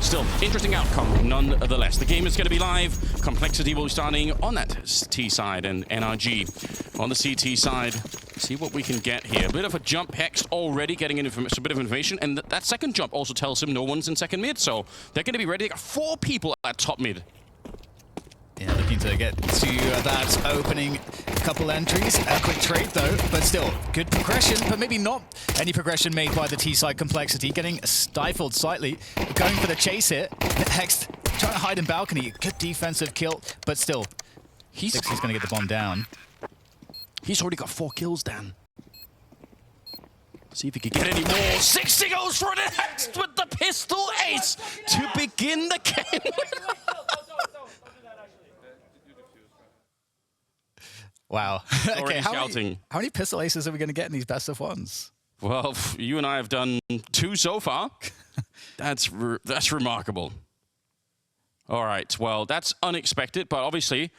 Still, interesting outcome nonetheless. The game is going to be live. Complexity will be starting on that T side, and NRG on the CT side. See what we can get here. A bit of a jump. Hex already getting a bit of information, and that second jump also tells him no one's in second mid, so they're going to be ready. They got 4 people at top mid. Yeah, looking to get to that opening couple entries. A quick trade though, but still good progression, but maybe not any progression made by the T-side Complexity. Getting stifled slightly, going for the chase here. Hex trying to hide in balcony. Good defensive kill, but still, he's going to get the bomb down. He's already got 4 kills, Dan. See if he can get any more. 60 goes for the Hex with the pistol ace to begin the game. Wow. Okay, how many pistol aces are we going to get in these best of ones? Well, you and I have done 2 so far. That's remarkable. All right, well, that's unexpected, but obviously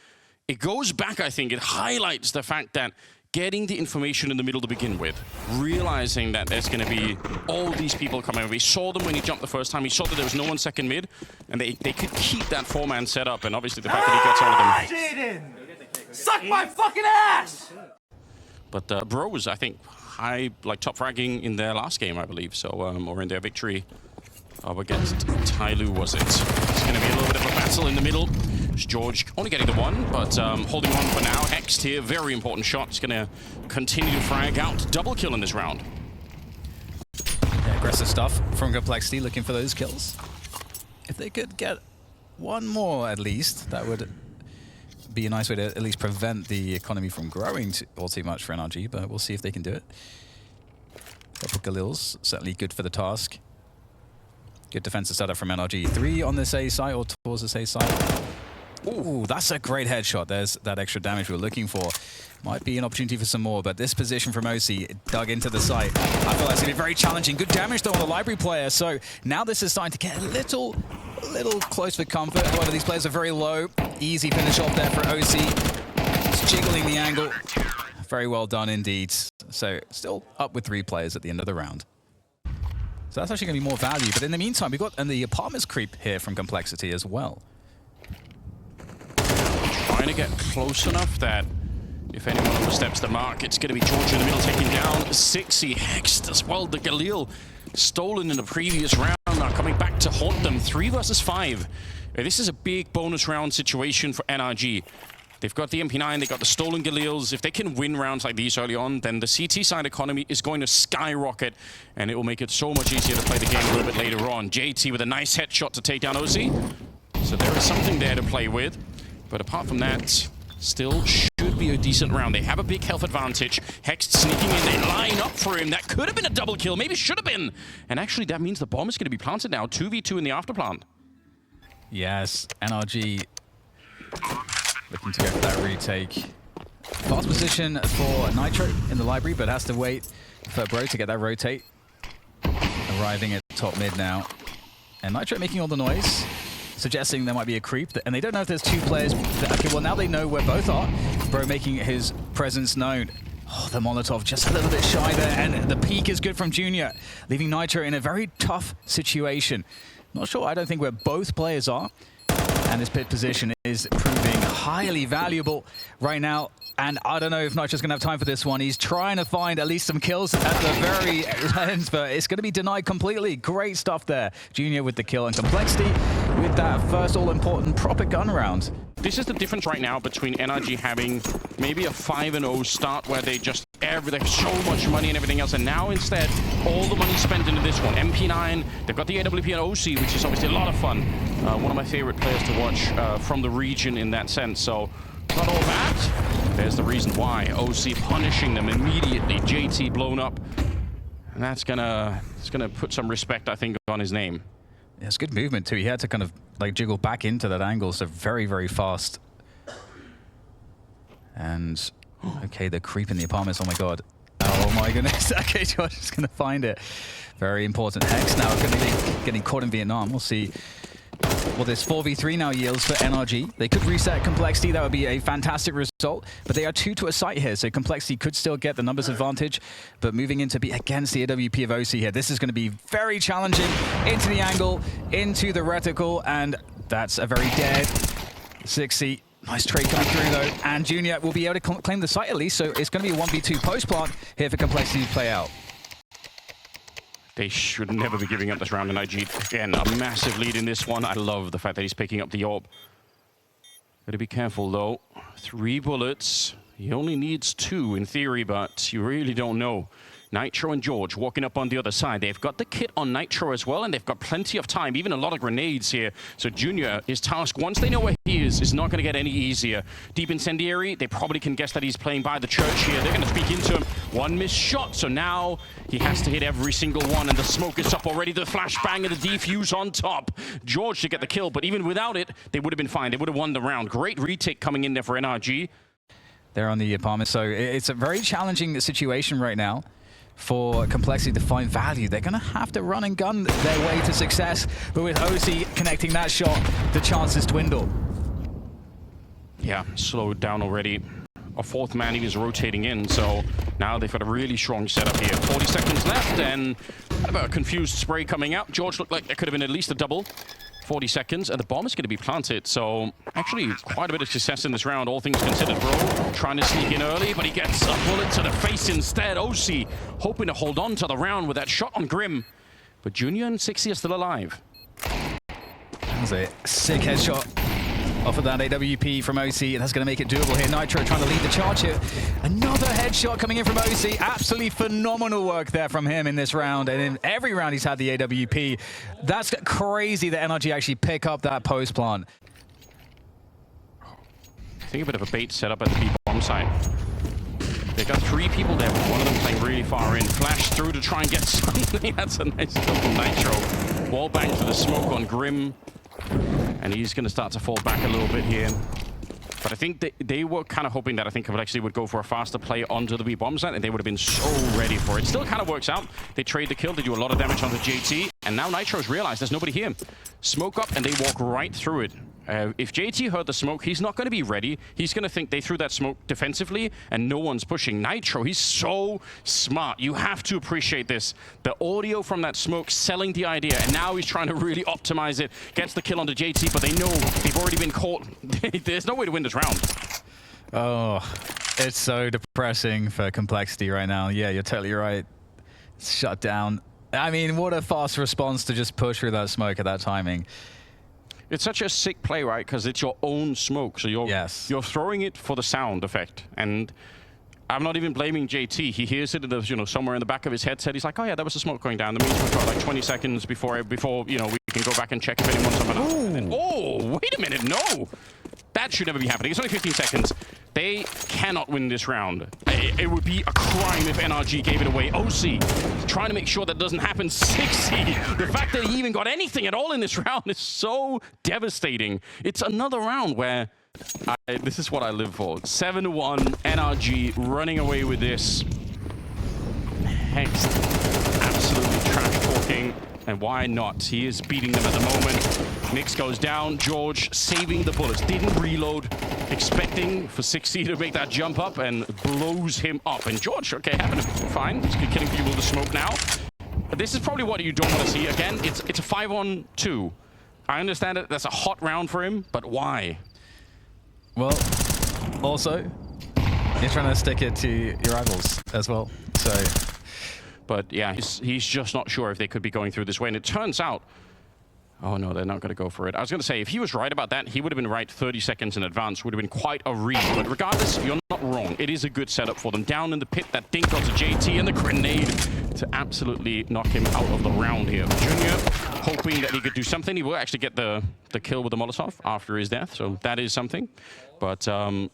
it goes back, I think. It highlights the fact that getting the information in the middle to begin with, realizing that there's going to be all these people coming. We saw them when he jumped the first time. He saw that there was no one second mid, and they could keep that 4-man setup, and obviously the fact that he gets all of them. Suck my fucking ass! But Bros, I think, top fragging in their last game, I believe. So, or in their victory up against Tyloo, was it? It's going to be a little bit of a battle in the middle. It's George only getting the 1, but holding on for now. Hext here, very important shot. It's going to continue to frag out. Double kill in this round. Yeah, aggressive stuff from Complexity, looking for those kills. If they could get 1 more at least, that would be a nice way to at least prevent the economy from growing all too much for NRG, but we'll see if they can do it. Couple Galils, certainly good for the task. Good defensive setup from NRG. 3 on this A side, or towards this A side. Ooh, that's a great headshot. There's that extra damage we're looking for. Might be an opportunity for some more, but this position from OC dug into the site. I feel that's going to be very challenging. Good damage though on the library player, so now this is starting to get a little close for comfort. However, these players are very low. Easy finish off there for OC. Just jiggling the angle. Very well done indeed. So still up with 3 players at the end of the round. So that's actually going to be more value. But in the meantime, we've got the apartments creep here from Complexity as well. Trying to get close enough that if anyone oversteps the mark, it's going to be George in the middle taking down 6. Hexed as well. The Galil stolen in the previous round, now coming back to haunt them. 3 versus 5. This is a big bonus round situation for NRG. They've got the MP9, they've got the stolen Galils. If they can win rounds like these early on, then the CT side economy is going to skyrocket, and it will make it so much easier to play the game a little bit later on. JT with a nice headshot to take down OC. So there is something there to play with. But apart from that, still should be a decent round. They have a big health advantage. Hex sneaking in, they line up for him. That could have been a double kill, maybe should have been. And actually that means the bomb is going to be planted now. 2v2 in the afterplant. Yes, NRG looking to go for that retake. Fast position for Nitro in the library, but has to wait for Bro to get that rotate. Arriving at top mid now. And Nitro making all the noise, suggesting there might be a creep, and they don't know if there's 2 players. Okay, well now they know where both are. Bro making his presence known. Oh, the Molotov just a little bit shy there, and the peek is good from Junior, leaving Nitro in a very tough situation. Not sure, I don't think where both players are, and this pit position is proving highly valuable right now. And I don't know if Nitro's going to have time for this one. He's trying to find at least some kills at the very end, but it's going to be denied completely. Great stuff there. Junior with the kill, and Complexity with that first all-important proper gun round. This is the difference right now between NRG having maybe a 5-0 start where they just they have so much money and everything else, and now instead all the money spent into this one. MP9, they've got the AWP and OC, which is obviously a lot of fun. One of my favorite players to watch from the region in that sense. So got all that. There's the reason why. OC punishing them immediately. JT blown up. And that's it's gonna put some respect, I think, on his name. Yeah, it's good movement too. He had to kind of like jiggle back into that angle, so very, very fast. And okay, the creep in the apartments, oh my god. Oh my goodness. Okay, George is gonna find it. Very important. Hex now gonna be getting caught in Vietnam. We'll see what this 4v3 now yields for NRG. They could reset Complexity. That would be a fantastic result. But they are 2 to a site here, so Complexity could still get the numbers advantage. But moving in to be against the AWP of OC here, this is going to be very challenging. Into the angle, into the reticle, and that's a very dead 6C. Nice trade coming through though, and Junior will be able to claim the site at least, so it's going to be a 1v2 post-plant here for Complexity to play out. They should never be giving up this round, and NRG, again, a massive lead in this one. I love the fact that he's picking up the AWP. Gotta be careful though. 3 bullets. He only needs 2 in theory, but you really don't know. Nitro and George walking up on the other side. They've got the kit on Nitro as well, and they've got plenty of time, even a lot of grenades here. So Junior, his task, once they know where he is not going to get any easier. Deep Incendiary, they probably can guess that he's playing by the church here. They're going to speak into him. 1 missed shot, so now he has to hit every single one, and the smoke is up already. The flashbang and the defuse on top. George to get the kill, but even without it, they would have been fine. They would have won the round. Great retake coming in there for NRG. They're on the apartment, so it's a very challenging situation right now for Complexity to find value. They're going to have to run and gun their way to success, but with OC connecting that shot, the chances dwindle. Yeah, slowed down already. A 4th man he was rotating in, so now they've got a really strong setup here. 40 seconds left, and about a confused spray coming out. George looked like there could have been at least a double. 40 seconds, and the bomb is going to be planted. So actually quite a bit of success in this round, all things considered. Bro trying to sneak in early, but he gets a bullet to the face instead. OC hoping to hold on to the round with that shot on Grim. But Junior and 6C are still alive. That was a sick headshot off of that AWP from OC, and that's going to make it doable here. Nitro trying to lead the charge here. Another headshot coming in from OC. Absolutely phenomenal work there from him in this round, and in every round he's had the AWP. That's crazy that NRG actually pick up that post plant. I think a bit of a bait setup at the B-bomb site. They got 3 people there, but one of them playing really far in. Flash through to try and get something. That's a nice kill from Nitro. Wall bang for the smoke on Grim. And he's going to start to fall back a little bit here. But I think they were kind of hoping that I think Complexity would go for a faster play onto the B-bomb site, and they would have been so ready for it. Still kind of works out. They trade the kill. They do a lot of damage onto JT. And now Nitro's realized there's nobody here. Smoke up, and they walk right through it. If JT heard the smoke, he's not going to be ready. He's going to think they threw that smoke defensively and no one's pushing. Nitro, he's so smart. You have to appreciate this. The audio from that smoke selling the idea, and now he's trying to really optimize it. Gets the kill onto JT, but they know they've already been caught. There's no way to win this round. Oh, it's so depressing for Complexity right now. Yeah, you're totally right. It's shut down. I mean, what a fast response to just push through that smoke at that timing. It's such a sick play, right? Because it's your own smoke, so you're throwing it for the sound effect. And I'm not even blaming JT. He hears it, in the, somewhere in the back of his headset. He's like, "Oh yeah, that was the smoke going down." That means we've got like 20 seconds before we can go back and check if anyone's up and oh, wait a minute, no, that should never be happening. It's only 15 seconds. They cannot win this round. It would be a crime if NRG gave it away. OC trying to make sure that doesn't happen. 6C, the fact that he even got anything at all in this round is so devastating. It's another round where this is what I live for. 7-1, NRG running away with this. Hext absolutely trash talking. And why not? He is beating them at the moment. Nix goes down. George saving the bullets. Didn't reload. Expecting for 6C to make that jump up and blows him up. And George, okay, having fine. He's killing people with the smoke now. But this is probably what you don't want to see. Again, it's a 5-on-2. I understand it. That's a hot round for him, but why? Well, also, you're trying to stick it to your rivals as well. So, but yeah, he's just not sure if they could be going through this way. And it turns out, oh no, they're not going to go for it. I was going to say, if he was right about that, he would have been right 30 seconds in advance. Would have been quite a read. But regardless, you're not wrong. It is a good setup for them. Down in the pit, that dink onto JT and the grenade to absolutely knock him out of the round here. Junior hoping that he could do something. He will actually get the kill with the Molotov after his death, so that is something. But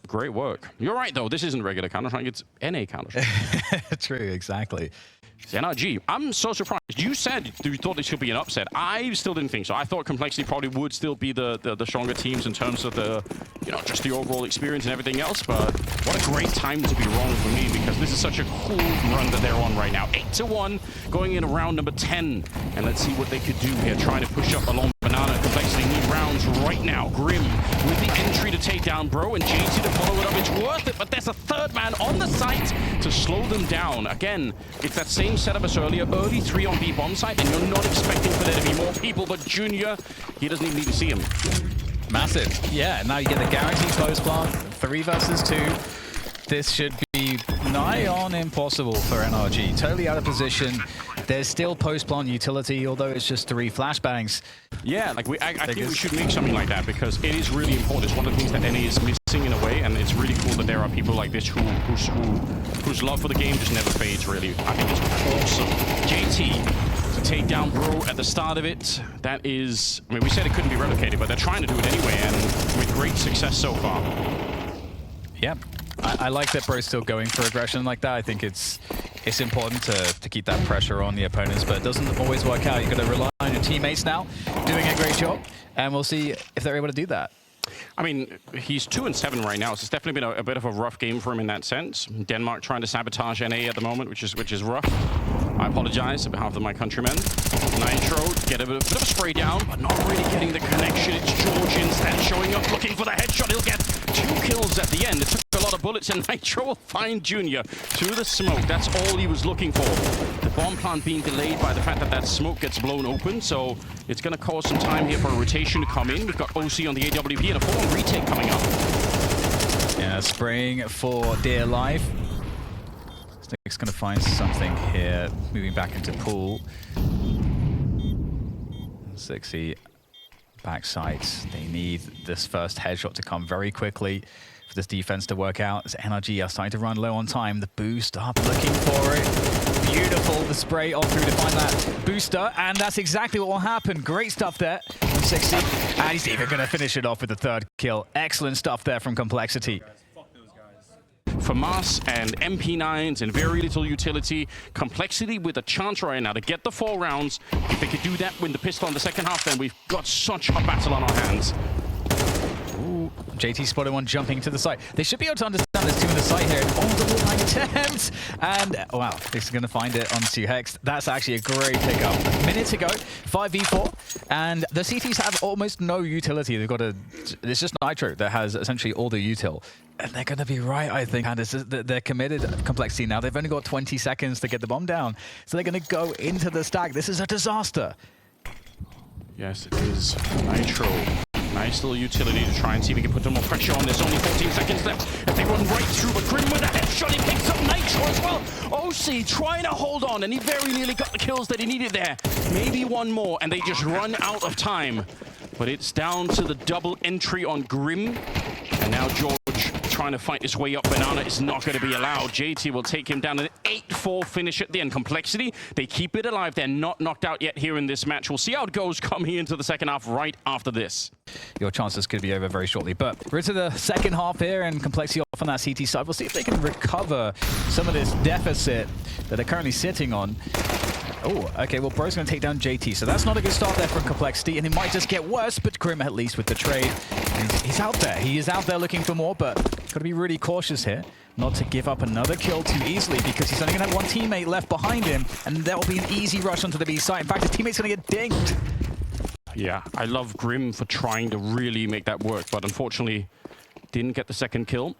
great work. You're right, though. This isn't regular Counter-Strike. It's NA Counter-Strike. True, exactly. It's NRG. I'm so surprised. You said you thought this should be an upset. I still didn't think so. I thought Complexity probably would still be the stronger teams in terms of the, just the overall experience and everything else. But what a great time to be wrong for me, because this is such a cool run that they're on right now. 8-1, going into round number 10. And let's see what they could do here, trying to push up along Banana. Complexity need rounds Grim with the entry to take down Bro, and JT to follow it up. It's worth it, but there's a third man on the site to slow them down. Again, it's that same setup as earlier. Early 3 on B bomb site, and you're not expecting for there to be more people, but Junior, he doesn't even need to see him. Massive. Yeah, now you get the guaranteed close plant. 3 versus 2. This should be nigh on impossible for NRG. Totally out of position. There's still post-plant utility, although it's just 3 flashbangs. Yeah, like I think we should make something like that, because it is really important. It's one of the things that NA is missing in a way, and it's really cool that there are people like this whose love for the game just never fades, really. I think it's awesome. JT to take down Bro at the start of it. That is, I mean, we said it couldn't be replicated, but they're trying to do it anyway, and with great success so far. Yep. I like that Bro's still going for aggression like that. I think it's important to keep that pressure on the opponents, but it doesn't always work out. You've got to rely on your teammates now, doing a great job, and we'll see if they're able to do that. I mean, he's 2-7 right now, so it's definitely been a bit of a rough game for him in that sense. Denmark trying to sabotage NA at the moment, which is rough. I apologize on behalf of my countrymen. Nitro, get a bit of a spray down, but not really getting the connection. It's George instead showing up, looking for the headshot. He'll get 2 kills at the end. It took a lot of bullets, and Nitro will find Junior through the smoke. That's all he was looking for. The bomb plant being delayed by the fact that that smoke gets blown open, so it's going to cause some time here for a rotation to come in. We've got OC on the AWP and a full-on retake coming up. Yeah, spraying for dear life. Stick's going to find something here, moving back into pool. 60 backside. They need this first headshot to come very quickly for this defense to work out. As NRG are starting to run low on time. The boost up, looking for it. Beautiful, the spray on through to find that booster, and that's exactly what will happen. Great stuff there from 60, and he's even going to finish it off with the 3rd kill. Excellent stuff there from Complexity. FAMAS and MP9s and very little utility. Complexity with a chance right now to get the 4 rounds. If they could do that, win the pistol in the second half, then we've got such a battle on our hands. Ooh, JT spotted one jumping to the side. They should be able to understand there's 2 in the side here. Oh, the wall attempt! And wow, this is going to find it onto Hex. That's actually a great pickup. Minutes ago, 5v4, and the CTs have almost no utility. They've got it's just Nitro that has essentially all the util. And they're going to be right, I think, and they're committed Complexity now. They've only got 20 seconds to get the bomb down. So they're going to go into the stack. This is a disaster. Yes, it is. Nitro. Nice little utility to try and see if we can put some more pressure on. There's only 14 seconds left. If they run right through, but Grim with a headshot, he picks up Nitro as well. OC trying to hold on, and he very nearly got the kills that he needed there. Maybe one more, and they just run out of time. But it's down to the double entry on Grim. And now George trying to fight his way up. Banana is not going to be allowed. JT will take him down, an 8-4 finish at the end. Complexity, they keep it alive. They're not knocked out yet here in this match. We'll see how it goes coming into the second half right after this. Your chances could be over very shortly. But we're into the second half here, and Complexity off on that CT side. We'll see if they can recover some of this deficit that they're currently sitting on. Oh, okay, well, Bro's going to take down JT, so that's not a good start there for Complexity, and it might just get worse, but Grim at least with the trade. And he's out there. He is out there looking for more, but got to be really cautious here not to give up another kill too easily, because he's only going to have 1 teammate left behind him, and that will be an easy rush onto the B site. In fact, his teammate's going to get dinged. Yeah, I love Grim for trying to really make that work, but unfortunately didn't get the 2nd kill.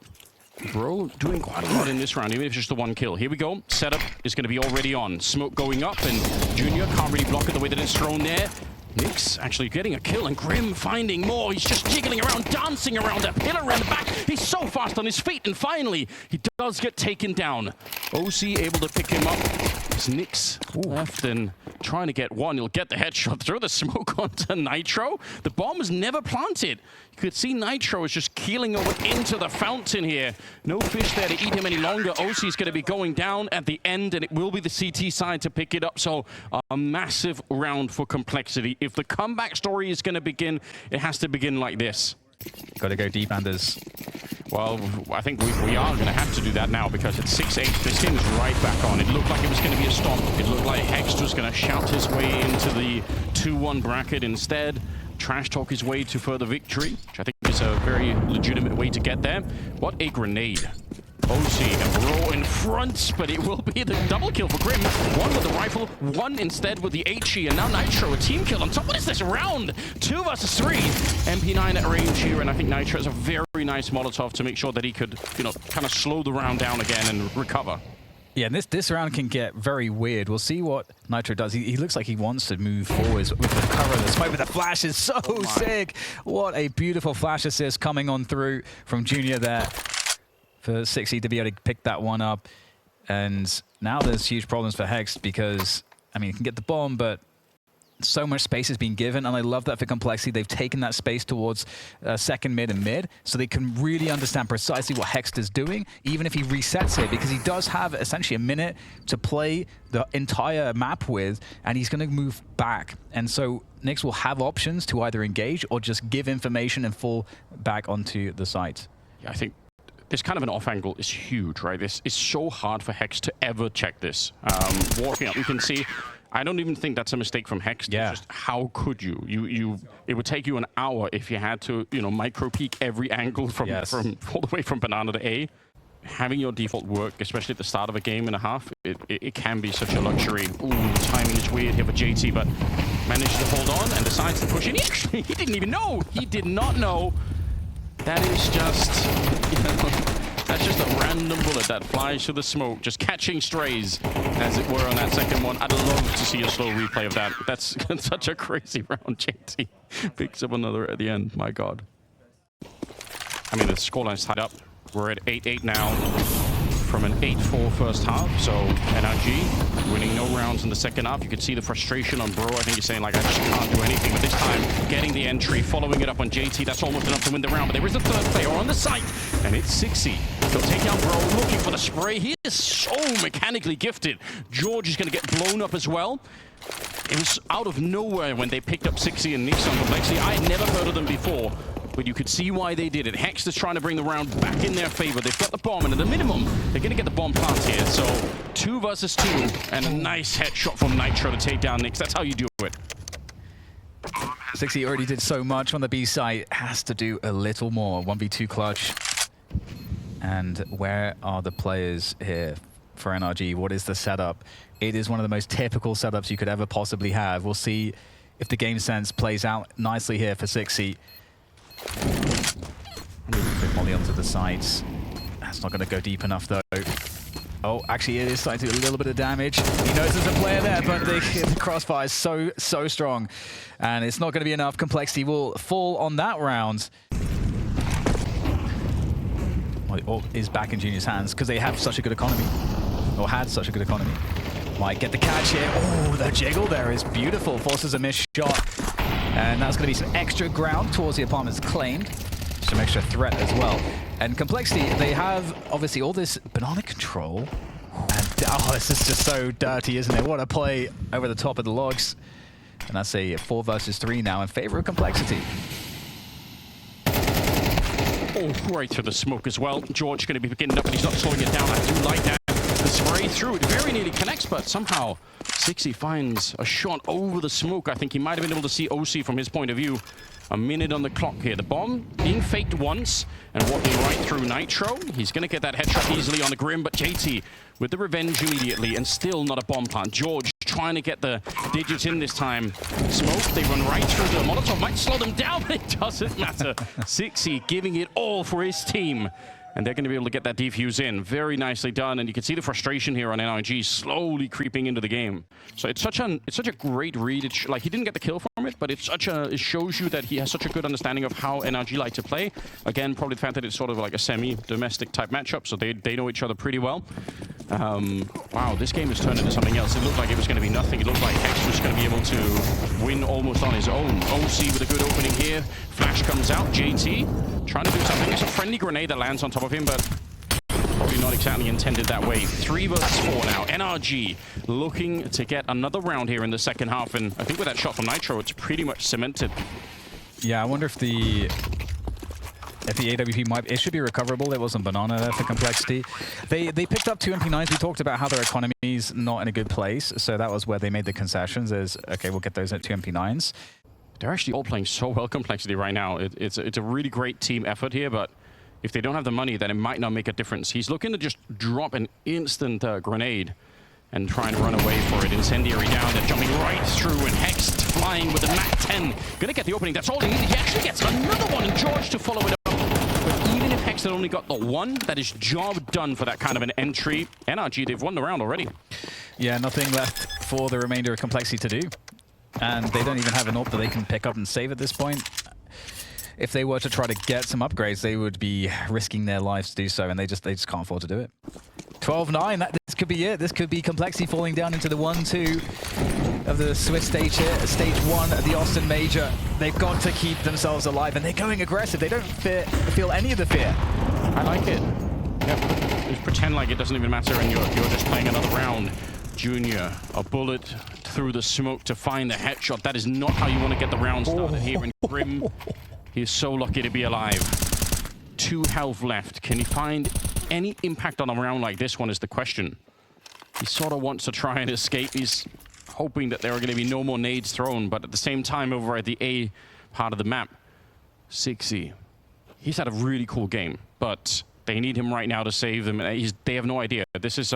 Bro doing quite a lot in this round, even if it's just the 1 kill. Here we go. Setup is going to be already on. Smoke going up, and Junior can't really block it the way that it's thrown there. Nyx actually getting a kill, and Grim finding more. He's just jiggling around, dancing around that pillar in the back. He's so fast on his feet, and finally, he does get taken down. OC able to pick him up. It's Nyx left and trying to get one. He'll get the headshot, throw the smoke onto Nitro. The bomb was never planted. You could see Nitro is just keeling over into the fountain here. No fish there to eat him any longer. OC is going to be going down at the end, and it will be the CT side to pick it up. So a massive round for Complexity. If the comeback story is going to begin, it has to begin like this. Got to go deep, Anders. Well, I think we are going to have to do that now, because it's 6-8. This team is right back on. It looked like it was going to be a stop. It looked like Hex was going to shout his way into the 2-1 bracket instead. Trash talk his way to further victory, which I think is a very legitimate way to get there. What a grenade. OC and Bro in front, but it will be the double kill for Grim. One with the rifle, one instead with the HE, and now Nitro a team kill on top. What is this round? 2 versus 3. MP9 at range here, and I think Nitro has a very nice Molotov to make sure that he could, you know, kind of slow the round down again and recover. Yeah, and this round can get very weird. We'll see what Nitro does. He looks like he wants to move forwards with the cover of the smoke, but the flash is so sick. What a beautiful flash assist coming on through from Junior there for Sixy to be able to pick that one up. And now there's huge problems for Hex because, I mean, you can get the bomb, but so much space is being given, and I love that for Complexity. They've taken that space towards second mid and mid, so they can really understand precisely what Hext is doing, even if he resets it, because he does have essentially a minute to play the entire map with, and he's going to move back. And so Nyx will have options to either engage or just give information and fall back onto the site. Yeah, I think this kind of an off angle is huge, right? This is so hard for Hex to ever check this. Walking up, you can see, I don't even think that's a mistake from Hex. Yeah. Just how could you? It would take you an hour if you had to, you know, micro peek every angle from all the way from banana to A. Having your default work, especially at the start of a game and a half, it can be such a luxury. Ooh, the timing is weird here for JT, but manages to hold on and decides to push in. He didn't even know. He did not know. That is just, you know, that's just a random bullet that flies through the smoke, just catching strays, as it were, on that second one. I'd love to see a slow replay of that. That's such a crazy round. JT picks up another at the end. My God. I mean, the scoreline's tied up. We're at 8-8 now from an 8-4 first half. So NRG winning no rounds in the second half. You can see the frustration on Bro. I think he's saying, like, I just can't do anything. But this time, getting the entry, following it up on JT, that's almost enough to win the round. But there is a third player on the site, and it's Sixy. He'll take out Bro, looking for the spray. He is so mechanically gifted. George is going to get blown up as well. It was out of nowhere when they picked up Sixy and Nyx on Complexity. I had never heard of them before, but you could see why they did it. Hex is trying to bring the round back in their favor. They've got the bomb, and at the minimum, they're going to get the bomb plant here. So 2 versus 2, and a nice headshot from Nitro to take down Nyx. That's how you do it. Sixy already did so much on the B site, has to do a little more. 1v2 clutch. And where are the players here for NRG? What is the setup? It is one of the most typical setups you could ever possibly have. We'll see if the game sense plays out nicely here for Sixy. Molly onto the sides. That's not going to go deep enough, though. Oh, actually, it is starting to do a little bit of damage. He knows there's a player there, but the crossfire is so strong. And it's not going to be enough. Complexity will fall on that round. Well, it is back in Junior's hands because they have such a good economy. Or had such a good economy. Might get the catch here. Oh, the jiggle there is beautiful. Forces a missed shot. And that's going to be some extra ground towards the apartments claimed. Some extra threat as well. And Complexity, they have obviously all this banana control. And oh, this is just so dirty, isn't it? What a play over the top of the logs. And that's a 4 versus 3 now in favor of Complexity. Oh, right through the smoke as well. George going to be beginning up, but he's not slowing it down. I do like that. The spray through it very nearly connects, but somehow Sixy finds a shot over the smoke. I think he might have been able to see OC from his point of view. A minute on the clock here. The bomb being faked once and walking right through Nitro. He's going to get that headshot easily on the Grim, but JT with the revenge immediately and still not a bomb plant. George trying to get the digits in this time. Smoke, they run right through the Molotov. Might slow them down, but it doesn't matter. Sixy giving it all for his team. And they're going to be able to get that defuse in. Very nicely done. And you can see the frustration here on NRG slowly creeping into the game. So it's such a great read. It's like he didn't get the kill from it, but it shows you that he has such a good understanding of how NRG like to play. Again, probably the fact that it's sort of like a semi-domestic type matchup, so they know each other pretty well. Wow, this game has turned into something else. It looked like it was going to be nothing. It looked like Hex was going to be able to win almost on his own. OC with a good opening here. Flash comes out. JT trying to do something. It's a friendly grenade that lands on top of him, but probably not exactly intended that way. 3 versus 4 now. NRG looking to get another round here in the second half, and I think with that shot from Nitro, it's pretty much cemented. Yeah, I wonder if the AWP might, it should be recoverable. There wasn't banana there for Complexity. They picked up 2 MP9s. We talked about how their economy's not in a good place, so that was where they made the concessions. Is okay, we'll get those at 2 MP9s. They're actually all playing so well, Complexity, right now. It's a really great team effort here, but if they don't have the money, then it might not make a difference. He's looking to just drop an instant grenade and try and run away for it. Incendiary down, they're jumping right through, and Hext flying with the MAC-10. Gonna get the opening, that's all he needed. He actually gets another one, and George to follow it up. But even if Hext had only got the one, that is job done for that kind of an entry. NRG, they've won the round already. Yeah, nothing left for the remainder of Complexity to do. And they don't even have an AWP that they can pick up and save at this point. If they were to try to get some upgrades, they would be risking their lives to do so, and they just can't afford to do it. 12-9, this could be it. This could be Complexity falling down into the 1-2 of the Swiss stage here. Stage 1 at the Austin Major. They've got to keep themselves alive, and they're going aggressive. They don't feel any of the fear. I like it. Yep. Just pretend like it doesn't even matter, and you're just playing another round. Junior, a bullet through the smoke to find the headshot. That is not how you want to get the round started here in Grim. He is so lucky to be alive. 2 health left. Can he find any impact on a round like this one is the question. He sort of wants to try and escape. He's hoping that there are going to be no more nades thrown, but at the same time over at the A part of the map, Sixy, he's had a really cool game, but they need him right now to save them. They have no idea. This is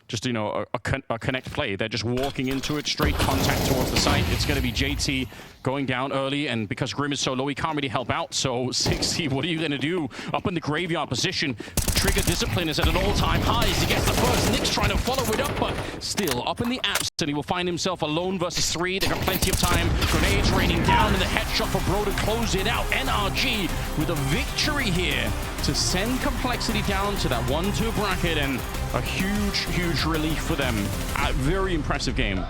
just, you know, a connect play. They're just walking into it, straight contact towards the site. It's going to be JT going down early, and because Grim is so low, he can't really help out. So 60, what are you going to do? Up in the graveyard position, Trigger Discipline is at an all-time high as he gets the first. Nick's trying to follow it up, but still up in the apps, and he will find himself alone versus 3. They've got plenty of time. Grenades raining down, and the headshot for Bro to close it out. NRG with a victory here to send Complexity down to that 1-2 bracket, and a huge, huge relief for them. A very impressive game.